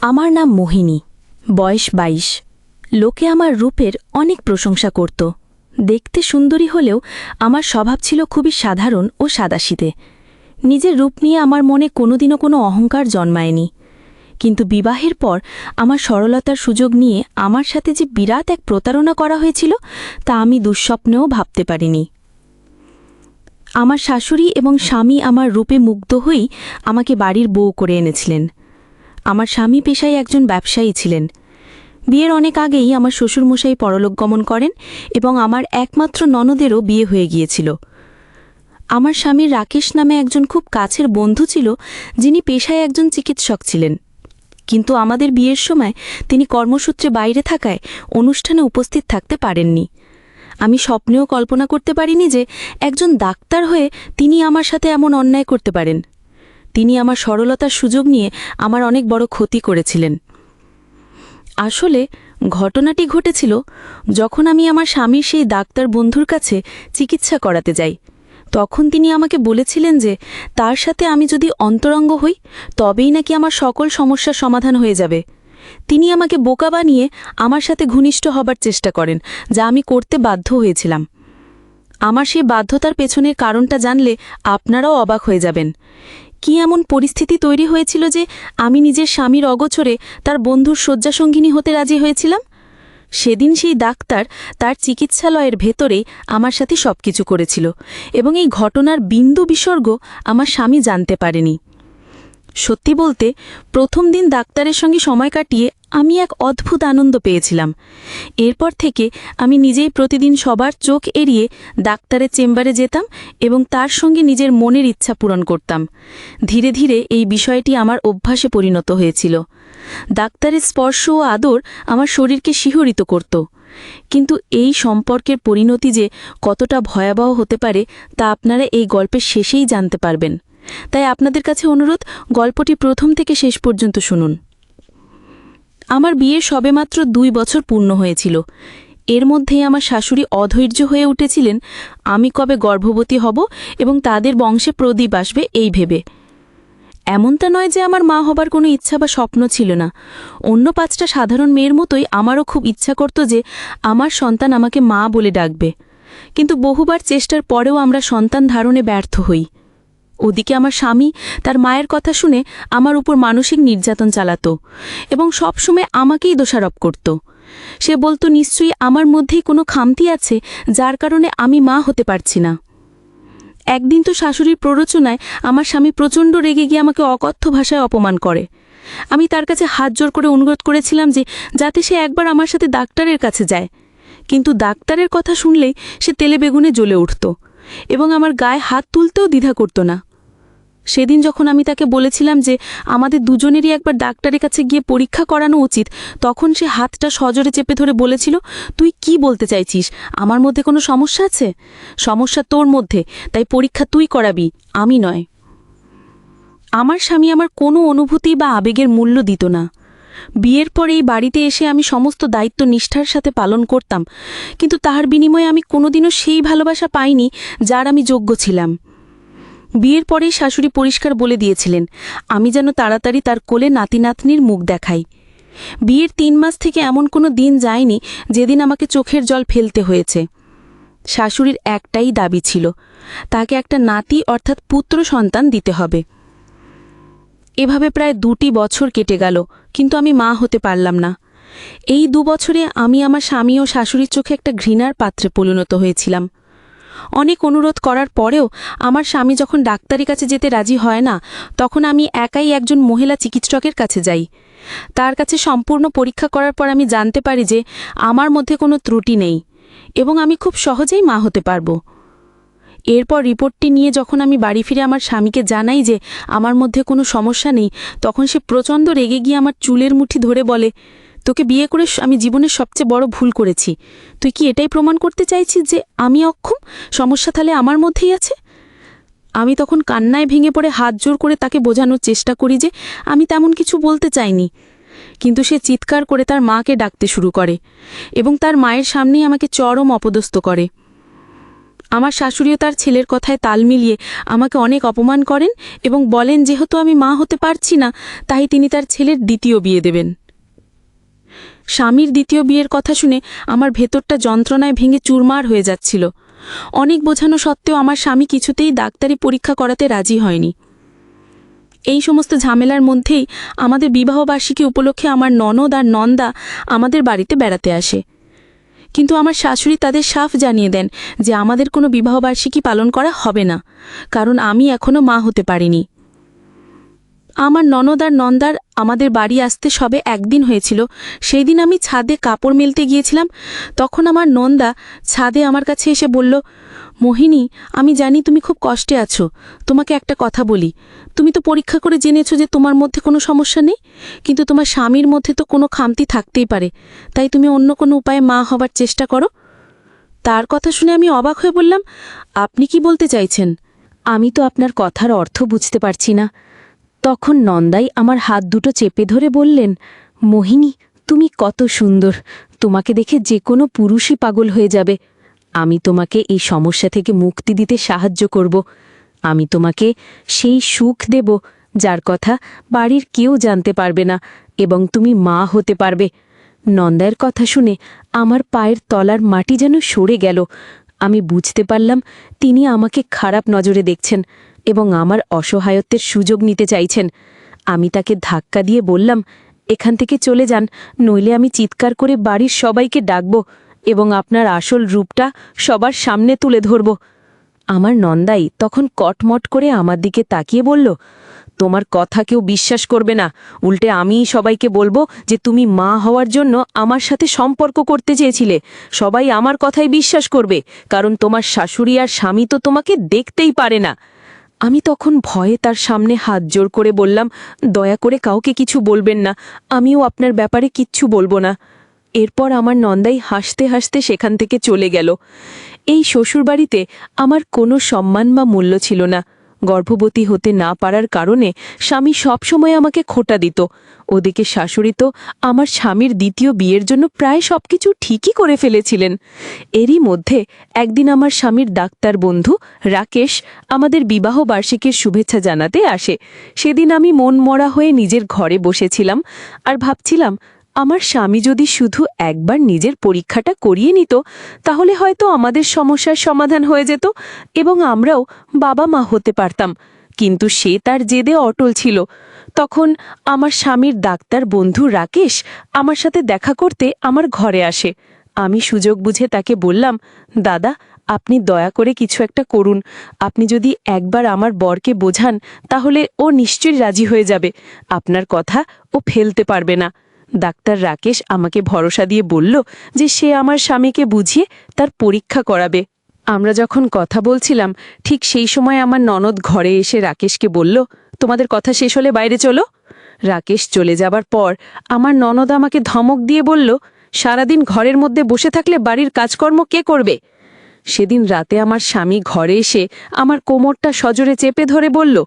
আমার নাম মোহিনী, বয়স ২২। লোকে আমার রূপের অনেক প্রশংসা করত। দেখতে সুন্দরী হলেও আমার স্বভাব ছিল খুবই সাধারণ ও সাদাসিধে। নিজের রূপ নিয়ে আমার মনে কোনোদিনও কোনো অহংকার জন্মায়নি। কিন্তু বিবাহের পর আমার সরলতার সুযোগ নিয়ে আমার সাথে যে বিরাট এক প্রতারণা করা হয়েছিল তা আমি দুঃস্বপ্নেও ভাবতে পারিনি। আমার শাশুড়ি এবং স্বামী আমার রূপে মুগ্ধ হয়েই আমাকে বাড়ির বউ করে এনেছিলেন। আমার স্বামী পেশায় একজন ব্যবসায়ী ছিলেন। বিয়ের অনেক আগেই আমার শ্বশুরমশাই পরলোক গমন করেন এবং আমার একমাত্র ননদেরও বিয়ে হয়ে গিয়েছিল। আমার স্বামীর রাকেশ নামে একজন খুব কাছের বন্ধু ছিল, যিনি পেশায় একজন চিকিৎসক ছিলেন। কিন্তু আমাদের বিয়ের সময় তিনি কর্মসূত্রে বাইরে থাকায় অনুষ্ঠানে উপস্থিত থাকতে পারেননি। আমি স্বপ্নেও কল্পনা করতে পারিনি যে একজন ডাক্তার হয়ে তিনি আমার সাথে এমন অন্যায় করতে পারেন। তিনি আমার সরলতার সুযোগ নিয়ে আমার অনেক বড় ক্ষতি করেছিলেন। আসলে ঘটনাটি ঘটেছিল যখন আমি আমার স্বামীর সেই ডাক্তার বন্ধুর কাছে চিকিৎসা করাতে যাই। তখন তিনি আমাকে বলেছিলেন যে তার সাথে আমি যদি অন্তরঙ্গ হই তবেই নাকি আমার সকল সমস্যার সমাধান হয়ে যাবে। তিনি আমাকে বোকা বানিয়ে আমার সাথে ঘনিষ্ঠ হবার চেষ্টা করেন, যা আমি করতে বাধ্য হয়েছিলাম। আমার সেই বাধ্যতার পেছনের কারণটা জানলে আপনারাও অবাক হয়ে যাবেন। কি এমন পরিস্থিতি তৈরি হয়েছিল যে আমি নিজের স্বামীর অগোচরে তার বন্ধুর শয্যাসঙ্গিনী হতে রাজি হয়েছিলাম? সেদিন সেই ডাক্তার তার চিকিৎসালয়ের ভেতরেই আমার সাথে সবকিছু করেছিল এবং এই ঘটনার বিন্দু বিসর্গ আমার স্বামী জানতে পারেনি। সত্যি বলতে, প্রথম দিন ডাক্তারের সঙ্গে সময় কাটিয়ে আমি এক অদ্ভুত আনন্দ পেয়েছিলাম। এরপর থেকে আমি নিজেই প্রতিদিন সবার চোখ এড়িয়ে ডাক্তারের চেম্বারে যেতাম এবং তার সঙ্গে নিজের মনের ইচ্ছা পূরণ করতাম। ধীরে ধীরে এই বিষয়টি আমার অভ্যাসে পরিণত হয়েছিল। ডাক্তারের স্পর্শ ও আদর আমার শরীরকে শিহরিত করত। কিন্তু এই সম্পর্কের পরিণতি যে কতটা ভয়াবহ হতে পারে তা আপনারা এই গল্পের শেষেই জানতে পারবেন। তাই আপনাদের কাছে অনুরোধ, গল্পটি প্রথম থেকে শেষ পর্যন্ত শুনুন। আমার বিয়ে সবেমাত্র ২ বছর পূর্ণ হয়েছিল। এর মধ্যেই আমার শাশুড়ি অধৈর্য হয়ে উঠেছিলেন আমি কবে গর্ভবতী হব এবং তাদের বংশে প্রদীপ আসবে এই ভেবে। এমনটা নয় যে আমার মা হবার কোনো ইচ্ছা বা স্বপ্ন ছিল না। অন্য ৫টা সাধারণ মেয়ের মতোই আমারও খুব ইচ্ছা করত যে আমার সন্তান আমাকে মা বলে ডাকবে। কিন্তু বহুবার চেষ্টার পরেও আমরা সন্তান ধারণে ব্যর্থ হই। ওদিকে আমার স্বামী তার মায়ের কথা শুনে আমার উপর মানসিক নির্যাতন চালাত এবং সবসময় আমাকেই দোষারোপ করত। সে বলতো নিশ্চয়ই আমার মধ্যেই কোনো খামতি আছে যার কারণে আমি মা হতে পারছি না। একদিন তো শাশুড়ির প্ররোচনায় আমার স্বামী প্রচণ্ড রেগে গিয়ে আমাকে অকথ্য ভাষায় অপমান করে। আমি তার কাছে হাত জোর করে অনুরোধ করেছিলাম যে যাতে সে একবার আমার সাথে ডাক্তারের কাছে যায়। কিন্তু ডাক্তারের কথা শুনলেই সে তেলে বেগুনে জ্বলে উঠত এবং আমার গায়ে হাত তুলতেও দ্বিধা করত না। সেদিন যখন আমি তাকে বলেছিলাম যে আমাদের দুজনেরই একবার ডাক্তারের কাছে গিয়ে পরীক্ষা করানো উচিত, তখন সে হাতটা সজোরে চেপে ধরে বলেছিল, তুই কি বলতে চাইছিস? আমার মধ্যে কোনো সমস্যা আছে? সমস্যা তোর মধ্যে, তাই পরীক্ষা তুই করাবি, আমি নয়। আমার স্বামী আমার কোনো অনুভূতি বা আবেগের মূল্য দিত না। বিয়ের পর এই বাড়িতে এসে আমি সমস্ত দায়িত্ব নিষ্ঠার সাথে পালন করতাম, কিন্তু তার বিনিময়ে আমি কোনোদিনও সেই ভালোবাসা পাইনি যার আমি যোগ্য ছিলাম। বিয়ের পরেই শাশুড়ি পরিষ্কার বলে দিয়েছিলেন আমি যেন তাড়াতাড়ি তার কোলে নাতি নাতনির মুখ দেখাই। বিয়ের ৩ মাস থেকে এমন কোনো দিন যায়নি যেদিন আমাকে চোখের জল ফেলতে হয়েছে। শাশুড়ির একটাই দাবি ছিল, তাকে একটা নাতি অর্থাৎ পুত্র সন্তান দিতে হবে। এভাবে প্রায় ২টি বছর কেটে গেল, কিন্তু আমি মা হতে পারলাম না। এই ২ বছরে আমি আমার স্বামী ও শাশুড়ির চোখে একটা ঘৃণার পাত্রে পরিণত হয়েছিলাম। অনেক অনুরোধ করার পরেও আমার স্বামী যখন ডাক্তারের কাছে যেতে রাজি হয় না, তখন আমি একাই একজন মহিলা চিকিৎসকের কাছে যাই। তার কাছে সম্পূর্ণ পরীক্ষা করার পর আমি জানতে পারি যে আমার মধ্যে কোনো ত্রুটি নেই এবং আমি খুব সহজেই মা হতে পারব। এরপর রিপোর্টটি নিয়ে যখন আমি বাড়ি ফিরে আমার স্বামীকে জানাই যে আমার মধ্যে কোনো সমস্যা নেই, তখন সে প্রচণ্ড রেগে গিয়ে আমার চুলের মুঠি ধরে বলে, তোকে বিয়ে করে আমি জীবনের সবচেয়ে বড় ভুল করেছি। তুই কি এটাই প্রমাণ করতে চাইছিস যে আমি অক্ষম? সমস্যা তাহলে আমার মধ্যেই আছে? আমি তখন কান্নায় ভেঙে পড়ে হাত জোর করে তাকে বোঝানোর চেষ্টা করি যে আমি তেমন কিছু বলতে চাইনি। কিন্তু সে চিৎকার করে তার মাকে ডাকতে শুরু করে এবং তার মায়ের সামনেই আমাকে চরম অপদস্থ করে। আমার শাশুড়িও তার ছেলের কথায় তাল মিলিয়ে আমাকে অনেক অপমান করেন এবং বলেন যেহেতু আমি মা হতে পারছি না তাই তিনি তার ছেলের দ্বিতীয় বিয়ে দেবেন। স্বামীর দ্বিতীয় বিয়ের কথা শুনে আমার ভেতরটা যন্ত্রণায় ভেঙে চুরমার হয়ে যাচ্ছিল। অনেক বোঝানো সত্ত্বেও আমার স্বামী কিছুতেই ডাক্তারি পরীক্ষা করাতে রাজি হয়নি। এই সমস্ত ঝামেলার মধ্যেই আমাদের বিবাহবার্ষিকী উপলক্ষে আমার ননদ আর নন্দা আমাদের বাড়িতে বেড়াতে আসে। কিন্তু আমার শাশুড়ি তাদের সাফ জানিয়ে দেন যে আমাদের কোনো বিবাহবার্ষিকী পালন করা হবে না, কারণ আমি এখনও মা হতে পারিনি। আমার ননদ আর নন্দার আমাদের বাড়ি আসতে সবে একদিন হয়েছিল। সেই দিন আমি ছাদে কাপড় মেলতে গিয়েছিলাম। তখন আমার নন্দা ছাদে আমার কাছে এসে বলল, মোহিনী, আমি জানি তুমি খুব কষ্টে আছো। তোমাকে একটা কথা বলি, তুমি তো পরীক্ষা করে জেনেছো যে তোমার মধ্যে কোনো সমস্যা নেই, কিন্তু তোমার স্বামীর মধ্যে তো কোনো খামতি থাকতেই পারে। তাই তুমি অন্য কোনো উপায়ে মা হবার চেষ্টা করো। তার কথা শুনে আমি অবাক হয়ে বললাম, আপনি কি বলতে চাইছেন? আমি তো আপনার কথার অর্থ বুঝতে পারছি না। তখন নন্দাই আমার হাত দুটো চেপে ধরে বললেন, মোহিনী, তুমি কত সুন্দর, তোমাকে দেখে যে কোনো পুরুষই পাগল হয়ে যাবে। আমি তোমাকে এই সমস্যা থেকে মুক্তি দিতে সাহায্য করব। আমি তোমাকে সেই সুখ দেব যার কথা বাড়ির কেউ জানতে পারবে না, এবং তুমি মা হতে পারবে। নন্দার কথা শুনে আমার পায়ের তলার মাটি যেন সরে গেল। আমি বুঝতে পারলাম তিনি আমাকে খারাপ নজরে দেখছেন এবং আমার অসহায়ত্বের সুযোগ নিতে চাইছেন। আমি তাকে ধাক্কা দিয়ে বললাম, এখান থেকে চলে যান, নইলে আমি চিৎকার করে বাড়ির সবাইকে ডাকব এবং আপনার আসল রূপটা সবার সামনে তুলে ধরব। আমার নন্দাই তখন কটমট করে আমার দিকে তাকিয়ে বলল, তোমার কথা কেউ বিশ্বাস করবে না, উল্টে আমিই সবাইকে বলবো যে তুমি মা হওয়ার জন্য আমার সাথে সম্পর্ক করতে চেয়েছিলে। সবাই আমার কথাই বিশ্বাস করবে, কারণ তোমার শাশুড়ি আর স্বামী তো তোমাকে দেখতেই পারে না। আমি তখন ভয়ে তার সামনে হাত জোর করে বললাম, দয়া করে কাউকে কিছু বলবেন না, আমিও আপনার ব্যাপারে কিচ্ছু বলবো না। এরপর আমার নন্দাই হাসতে হাসতে সেখান থেকে চলে গেল। এই শ্বশুরবাড়িতে আমার কোনো সম্মান বা মূল্য ছিল না। গর্ভবতী হতে না পারার কারণে স্বামী সবসময় আমাকে খোঁটা দিত। ওদিকে শাশুড়ি তো আমার স্বামীর দ্বিতীয় বিয়ের জন্য প্রায় সবকিছু ঠিকই করে ফেলেছিলেন। এরই মধ্যে একদিন আমার স্বামীর ডাক্তার বন্ধু রাকেশ আমাদের বিবাহ বার্ষিকীর শুভেচ্ছা জানাতে আসে। সেদিন আমি মন মরা হয়ে নিজের ঘরে বসেছিলাম আর ভাবছিলাম, আমার স্বামী যদি শুধু একবার নিজের পরীক্ষাটা করিয়ে নিত, তাহলে হয়তো আমাদের সমস্যার সমাধান হয়ে যেত এবং আমরাও বাবা মা হতে পারতাম। কিন্তু সে তার জেদে অটল ছিল। তখন আমার স্বামীর ডাক্তার বন্ধু রাকেশ আমার সাথে দেখা করতে আমার ঘরে আসে। আমি সুযোগ বুঝে তাকে বললাম, দাদা, আপনি দয়া করে কিছু একটা করুন। আপনি যদি একবার আমার বরকে বোঝান, তাহলে ও নিশ্চয়ই রাজি হয়ে যাবে। আপনার কথা ও ফেলতে পারবে না। ডাক্তার রাকেশ আমাকে ভরসা দিয়ে বলল যে সে আমার স্বামীকে বুঝিয়ে তার পরীক্ষা করাবে। আমরা যখন কথা বলছিলাম, ঠিক সেই সময় আমার ননদ ঘরে এসে রাকেশকে বলল, তোমাদের কথা শেষ হলে বাইরে চলো। রাকেশ চলে যাবার পর আমার ননদ আমাকে ধমক দিয়ে বলল, সারাদিন ঘরের মধ্যে বসে থাকলে বাড়ির কাজকর্ম কে করবে? সেদিন রাতে আমার স্বামী ঘরে এসে আমার কোমরটা সজোরে চেপে ধরে বলল,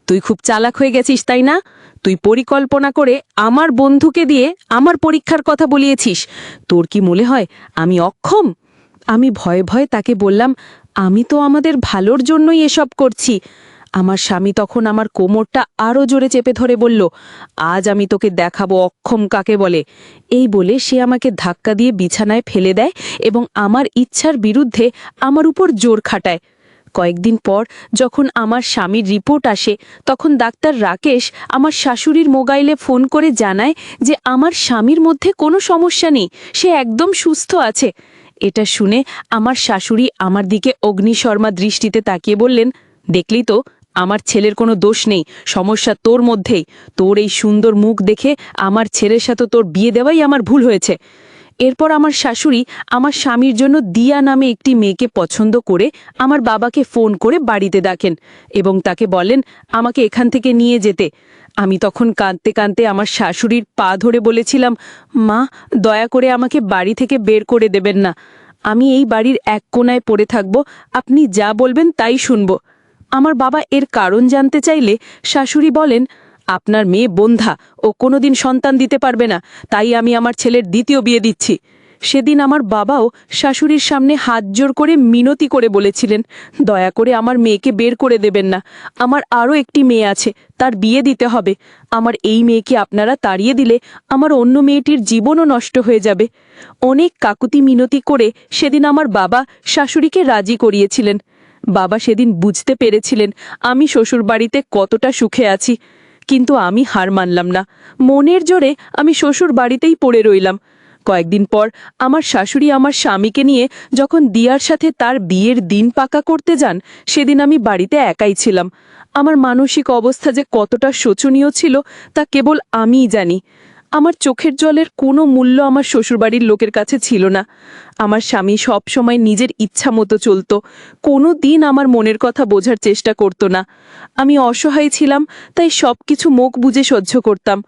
তুই খুব চালাক হয়ে গেছিস, তাই না? তুই পরিকল্পনা করে আমার বন্ধুকে দিয়ে আমার পরীক্ষার কথা বলিয়েছিস। তোর কি মনে হয় আমি অক্ষম? আমি ভয়ে ভয়ে তাকে বললাম, আমি তো আমাদের ভালোর জন্যই এসব করছি। আমার স্বামী তখন আমার কোমরটা আরও জোরে চেপে ধরে বলল, আজ আমি তোকে দেখাবো অক্ষম কাকে বলে। এই বলে সে আমাকে ধাক্কা দিয়ে বিছানায় ফেলে দেয় এবং আমার ইচ্ছার বিরুদ্ধে আমার উপর জোর খাটায়। কয়েকদিন পর যখন আমার স্বামীর রিপোর্ট আসে, তখন ডাক্তার রাকেশ আমার শাশুড়ির মোবাইলে ফোন করে জানায় যে আমার স্বামীর মধ্যে কোনো সমস্যা নেই, সে একদম সুস্থ আছে। এটা শুনে আমার শাশুড়ি আমার দিকে অগ্নিশর্মা দৃষ্টিতে তাকিয়ে বললেন, দেখলি তো, আমার ছেলের কোনো দোষ নেই, সমস্যা তোর মধ্যেই। তোর এই সুন্দর মুখ দেখে আমার ছেলের সাথে তোর বিয়ে দেওয়াই আমার ভুল হয়েছে। এরপর আমার শাশুড়ি আমার স্বামীর জন্য দিয়া নামে একটি মেয়েকে পছন্দ করে আমার বাবাকে ফোন করে বাড়িতে ডাকেন এবং তাকে বলেন আমাকে এখান থেকে নিয়ে যেতে। আমি তখন কাঁদতে কাঁদতে আমার শাশুড়ির পা ধরে বলেছিলাম, মা, দয়া করে আমাকে বাড়ি থেকে বের করে দেবেন না। আমি এই বাড়ির এক কোণায় পড়ে থাকব, আপনি যা বলবেন তাই শুনব। আমার বাবা এর কারণ জানতে চাইলে শাশুড়ি বলেন, আপনার মেয়ে বন্ধা, ও কোনোদিন সন্তান দিতে পারবে না, তাই আমি আমার ছেলের দ্বিতীয় বিয়ে দিচ্ছি। সেদিন আমার বাবাও শাশুড়ির সামনে হাত জোর করে মিনতি করে বলেছিলেন, দয়া করে আমার মেয়েকে বের করে দেবেন না, আমার আরও একটি মেয়ে আছে, তার বিয়ে দিতে হবে। আমার এই মেয়েকে আপনারা তাড়িয়ে দিলে আমার অন্য মেয়েটির জীবনও নষ্ট হয়ে যাবে। অনেক কাকুতি মিনতি করে সেদিন আমার বাবা শাশুড়িকে রাজি করিয়েছিলেন। বাবা সেদিন বুঝতে পেরেছিলেন আমি শ্বশুরবাড়িতে কতটা সুখে আছি, কিন্তু আমি হার মানলাম না। মনের জোরে আমি শ্বশুর বাড়িতেই পড়ে রইলাম। কয়েকদিন পর আমার শাশুড়ি আমার স্বামীকে নিয়ে যখন দিয়ার সাথে তার বিয়ের দিন পাকা করতে যান, সেদিন আমি বাড়িতে একাই ছিলাম। আমার মানসিক অবস্থা যে কতটা শোচনীয় ছিল তা কেবল আমিই জানি। আমার চোখের জলের কোনো মূল্য আমার শ্বশুরবাড়ির লোকের কাছে ছিল না। আমার স্বামী সব সময় নিজের ইচ্ছা মতো চলত, কোনো দিন আমার মনের কথা বোঝার চেষ্টা করত না। আমি অসহায় ছিলাম, তাই সব কিছু মুখ বুজে সহ্য করতাম,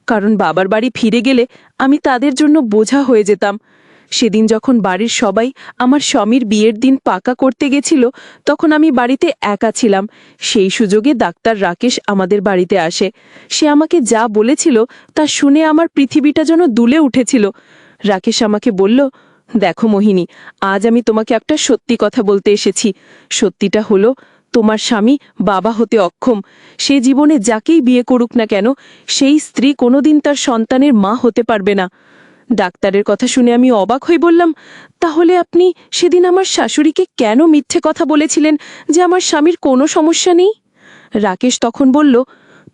কারণ বাবার বাড়ি ফিরে গেলে আমি তাদের জন্য বোঝা হয়ে যেতাম। সেদিন যখন বাড়ির সবাই আমার স্বামীর বিয়ের দিন পাকা করতে গেছিল, তখন আমি বাড়িতে একা ছিলাম। সেই সুযোগে ডাক্তার রাকেশ আমাদের বাড়িতে আসে। সে আমাকে যা বলেছিল তা শুনে আমার পৃথিবীটা যেন দুলে উঠেছিল। রাকেশ আমাকে বলল, দেখো মোহিনী, আজ আমি তোমাকে একটা সত্যি কথা বলতে এসেছি। সত্যিটা হলো, তোমার স্বামী বাবা হতে অক্ষম। সে জীবনে যাকেই বিয়ে করুক না কেন, সেই স্ত্রী কোনোদিন তার সন্তানের মা হতে পারবে না। ডাক্তারের কথা শুনে আমি অবাক হয়ে বললাম, তাহলে আপনি সেদিন আমার শাশুড়িকে কেন মিথ্যে কথা বলেছিলেন যে আমার স্বামীর কোনো সমস্যা নেই? রাকেশ তখন বলল,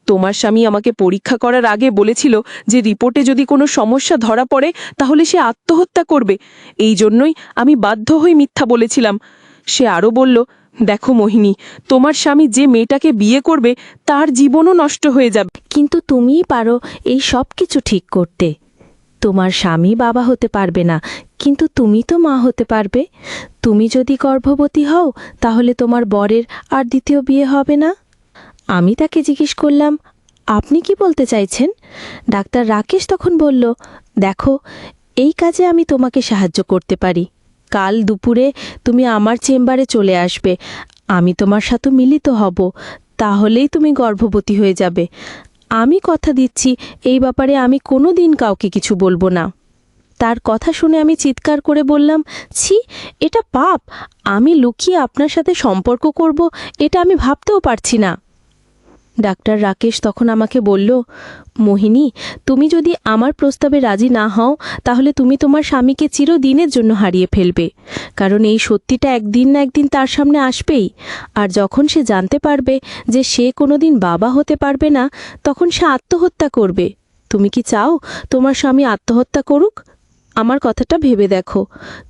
তোমার স্বামী আমাকে পরীক্ষা করার আগে বলেছিল যে রিপোর্টে যদি কোনো সমস্যা ধরা পড়ে তাহলে সে আত্মহত্যা করবে। এই জন্যই আমি বাধ্য হয়ে মিথ্যা বলেছিলাম। সে আরও বলল, দেখো মোহিনী, তোমার স্বামী যে মেয়েটাকে বিয়ে করবে তার জীবনও নষ্ট হয়ে যাবে। কিন্তু তুমিই পারো এই সব কিছু ঠিক করতে। তোমার স্বামী বাবা হতে পারবে না, কিন্তু তুমি তো মা হতে পারবে। তুমি যদি গর্ভবতী হও তাহলে তোমার বরের আর দ্বিতীয় বিয়ে হবে না। আমি তাকে জিজ্ঞেস করলাম, আপনি কি বলতে চাইছেন? ডাক্তার রাকেশ তখন বলল, দেখো, এই কাজে আমি তোমাকে সাহায্য করতে পারি। কাল দুপুরে তুমি আমার চেম্বারে চলে আসবে, আমি তোমার সাথে মিলিত হব, তাহলেই তুমি গর্ভবতী হয়ে যাবে। আমি কথা দিচ্ছি এই ব্যাপারে আমি কোনো দিন কাউকে কিছু বলবো না। তার কথা শুনে আমি চিৎকার করে বললাম, ছি, এটা পাপ। আমি লুকিয়ে আপনার সাথে সম্পর্ক করব, এটা আমি ভাবতেও পারছি না। ডাক্তার রাকেশ তখন আমাকে বলল, মোহিনী, তুমি যদি আমার প্রস্তাবে রাজি না হও তাহলে তুমি তোমার স্বামীকে চিরদিনের জন্য হারিয়ে ফেলবে, কারণ এই সত্যিটা একদিন না একদিন তার সামনে আসবেই। আর যখন সে জানতে পারবে যে সে কোনোদিন বাবা হতে পারবে না, তখন সে আত্মহত্যা করবে। তুমি কি চাও তোমার স্বামী আত্মহত্যা করুক? আমার কথাটা ভেবে দেখো,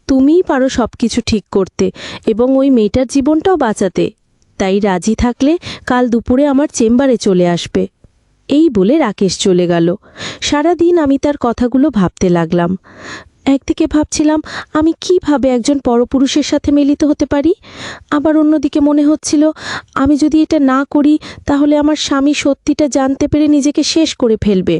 তুমিই পারো সব কিছু ঠিক করতে এবং ওই মেয়েটার জীবনটাও বাঁচাতে। তাই রাজি থাকলে কাল দুপুরে আমার চেম্বারে চলে আসবে। এই বলে রাকেশ চলে গেল। সারাদিন আমি তার কথাগুলো ভাবতে লাগলাম। একদিকে ভাবছিলাম আমি কিভাবে একজন পরপুরুষের সাথে মিলিত হতে পারি, আবার অন্যদিকে মনে হচ্ছিল আমি যদি এটা না করি তাহলে আমার স্বামী সত্যিটা জানতে পেরে নিজেকে শেষ করে ফেলবে।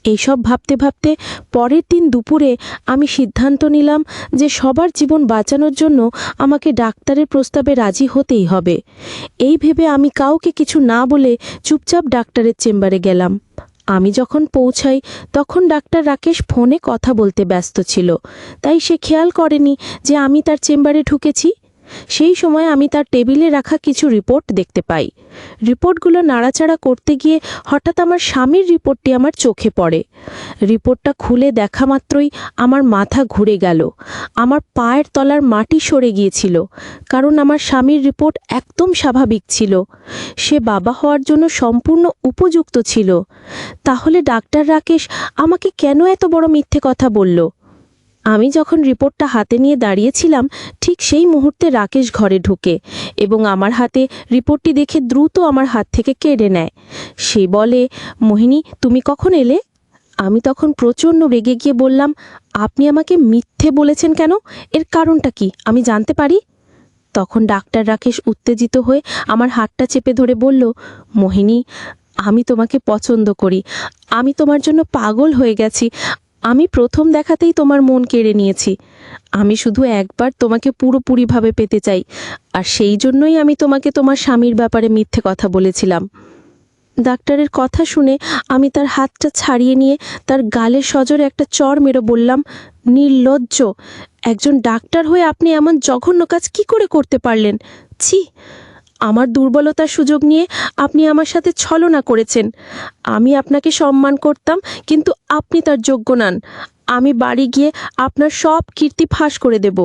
এইসব ভাবতে ভাবতে পরের দিন দুপুরে আমি সিদ্ধান্ত নিলাম যে সবার জীবন বাঁচানোর জন্য আমাকে ডাক্তারের প্রস্তাবে রাজি হতেই হবে। এই ভেবে আমি কাউকে কিছু না বলে চুপচাপ ডাক্তারের চেম্বারে গেলাম। আমি যখন পৌঁছাই তখন ডাক্তার রাকেশ ফোনে কথা বলতে ব্যস্ত ছিল, তাই সে খেয়াল করেনি যে আমি তার চেম্বারে ঢুকেছি। সেই সময় আমি তার টেবিলে রাখা কিছু রিপোর্ট দেখতে পাই। রিপোর্টগুলো নাড়াচাড়া করতে গিয়ে হঠাৎ আমার স্বামীর রিপোর্টটি আমার চোখে পড়ে। রিপোর্টটা খুলে দেখা মাত্রই আমার মাথা ঘুরে গেল। আমার পায়ের তলার মাটি সরে গিয়েছিল, কারণ আমার স্বামীর রিপোর্ট একদম স্বাভাবিক ছিল। সে বাবা হওয়ার জন্য সম্পূর্ণ উপযুক্ত ছিল। তাহলে ডাক্তার রাকেশ আমাকে কেন এত বড় মিথ্যে কথা বলল? আমি যখন রিপোর্টটা হাতে নিয়ে দাঁড়িয়েছিলাম, ঠিক সেই মুহূর্তে রাকেশ ঘরে ঢোকে এবং আমার হাতে রিপোর্টটি দেখে দ্রুত আমার হাত থেকে কেড়ে নেয়। সে বলে, মোহিনী, তুমি কখন এলে? আমি তখন প্রচণ্ড রেগে গিয়ে বললাম, আপনি আমাকে মিথ্যে বলেছেন কেন? এর কারণটা কি আমি জানতে পারি? তখন ডাক্তার রাকেশ উত্তেজিত হয়ে আমার হাতটা চেপে ধরে বলল, মোহিনী, আমি তোমাকে পছন্দ করি। আমি তোমার জন্য পাগল হয়ে গেছি। আমি প্রথম দেখাতেই তোমার মন কেড়ে নিয়েছি। আমি শুধু একবার তোমাকে পুরোপুরিভাবে পেতে চাই, আর সেই জন্যই আমি তোমাকে তোমার স্বামীর ব্যাপারে মিথ্যে কথা বলেছিলাম। ডাক্তারের কথা শুনে আমি তার হাতটা ছাড়িয়ে নিয়ে তার গালে সজোরে একটা চড় মেরে বললাম, নির্লজ্জ, একজন ডাক্তার হয়ে আপনি এমন জঘন্য কাজ কি করে করতে পারলেন? ছি, আমার দুর্বলতার সুযোগ নিয়ে আপনি আমার সাথে ছলনা করেছেন। আমি আপনাকে সম্মান করতাম, কিন্তু আপনি তার যোগ্য নন। আমি বাড়ি গিয়ে আপনার সব কীর্তি ফাঁস করে দেব।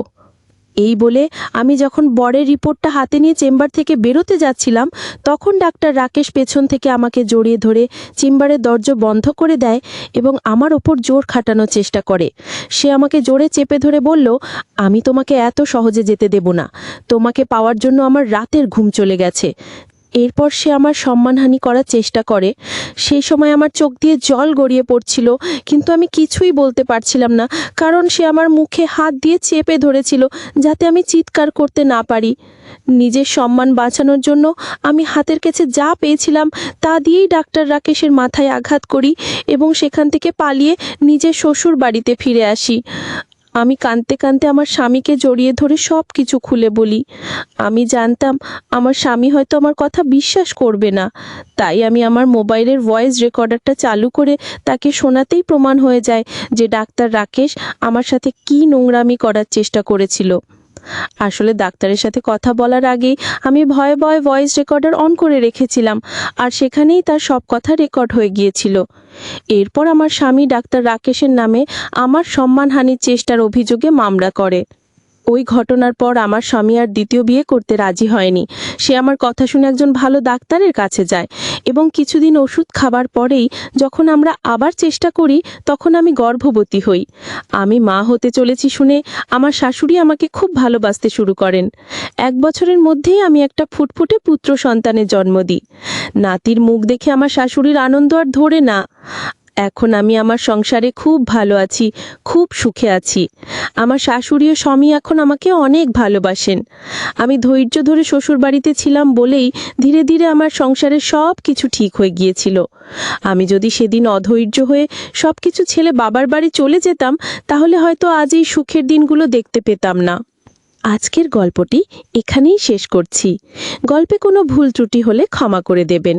এই বলে আমি যখন বরের রিপোর্টটা হাতে নিয়ে চেম্বার থেকে বেরোতে যাচ্ছিলাম, তখন ডাক্তার রাকেশ পেছন থেকে আমাকে জড়িয়ে ধরে চেম্বারের দরজা বন্ধ করে দেয় এবং আমার ওপর জোর খাটানোর চেষ্টা করে। সে আমাকে জোরে চেপে ধরে বলল, আমি তোমাকে এত সহজে যেতে দেব না। তোমাকে পাওয়ার জন্য আমার রাতের ঘুম চলে গেছে। এরপর সে আমার সম্মানহানি করার চেষ্টা করে। সেই সময় আমার চোখ দিয়ে জল গড়িয়ে পড়ছিল, কিন্তু আমি কিছুই বলতে পারছিলাম না, কারণ সে আমার মুখে হাত দিয়ে চেপে ধরেছিল যাতে আমি চিৎকার করতে না পারি। নিজের সম্মান বাঁচানোর জন্য আমি হাতের কাছে যা পেয়েছিলাম তা দিয়েই ডাক্তার রাকেশের মাথায় আঘাত করি এবং সেখান থেকে পালিয়ে নিজের শ্বশুর বাড়িতে ফিরে আসি। আমি কাঁদতে কাঁদতে আমার স্বামীকে জড়িয়ে ধরে সব কিছু খুলে বলি। আমি জানতাম আমার স্বামী হয়তো আমার কথা বিশ্বাস করবে না, তাই আমি আমার মোবাইলের ভয়েস রেকর্ডারটা চালু করে তাকে শোনাতেই প্রমাণ হয়ে যায় যে ডাক্তার রাকেশ আমার সাথে কী নোংরামি করার চেষ্টা করেছিল। আসলে ডাক্তারের সাথে কথা বলার আগেই আমি ভয়ে ভয়ে ভয়েস রেকর্ডার অন করে রেখেছিলাম, আর সেখানেই তার সব কথা রেকর্ড হয়ে গিয়েছিল। এরপর আমার স্বামী ডাক্তার রাকেশের নামে আমার সম্মানহানির চেষ্টার অভিযোগে মামলা করে। ওই ঘটনার পর আমার স্বামী আর দ্বিতীয় বিয়ে করতে রাজি হয়নি। সে আমার কথা শুনে একজন ভালো ডাক্তারের কাছে যায় এবং কিছুদিন ওষুধ খাবার পরেই যখন আমরা আবার চেষ্টা করি, তখন আমি গর্ভবতী হই। আমি মা হতে চলেছি শুনে আমার শাশুড়ি আমাকে খুব ভালোবাসতে শুরু করেন। 1 বছরের মধ্যেই আমি একটা ফুটফুটে পুত্র সন্তানের জন্ম দিই। নাতির মুখ দেখে আমার শাশুড়ির আনন্দ আর ধরে না। এখন আমি আমার সংসারে খুব ভালো আছি, খুব সুখে আছি। আমার শাশুড়ি ও স্বামী এখন আমাকে অনেক ভালোবাসেন। আমি ধৈর্য ধরে শ্বশুরবাড়িতে ছিলাম বলেই ধীরে ধীরে আমার সংসারের সব কিছু ঠিক হয়ে গিয়েছিল। আমি যদি সেদিন অধৈর্য হয়ে সব কিছু ছেড়ে বাবার বাড়ি চলে যেতাম, তাহলে হয়তো আজ এই সুখের দিনগুলো দেখতে পেতাম না। আজকের গল্পটি এখানেই শেষ করছি। গল্পে কোনো ভুল ত্রুটি হলে ক্ষমা করে দেবেন।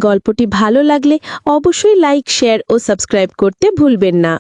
গল্পটি ভালো লাগলে অবশ্যই লাইক, শেয়ার ও সাবস্ক্রাইব করতে ভুলবেন না।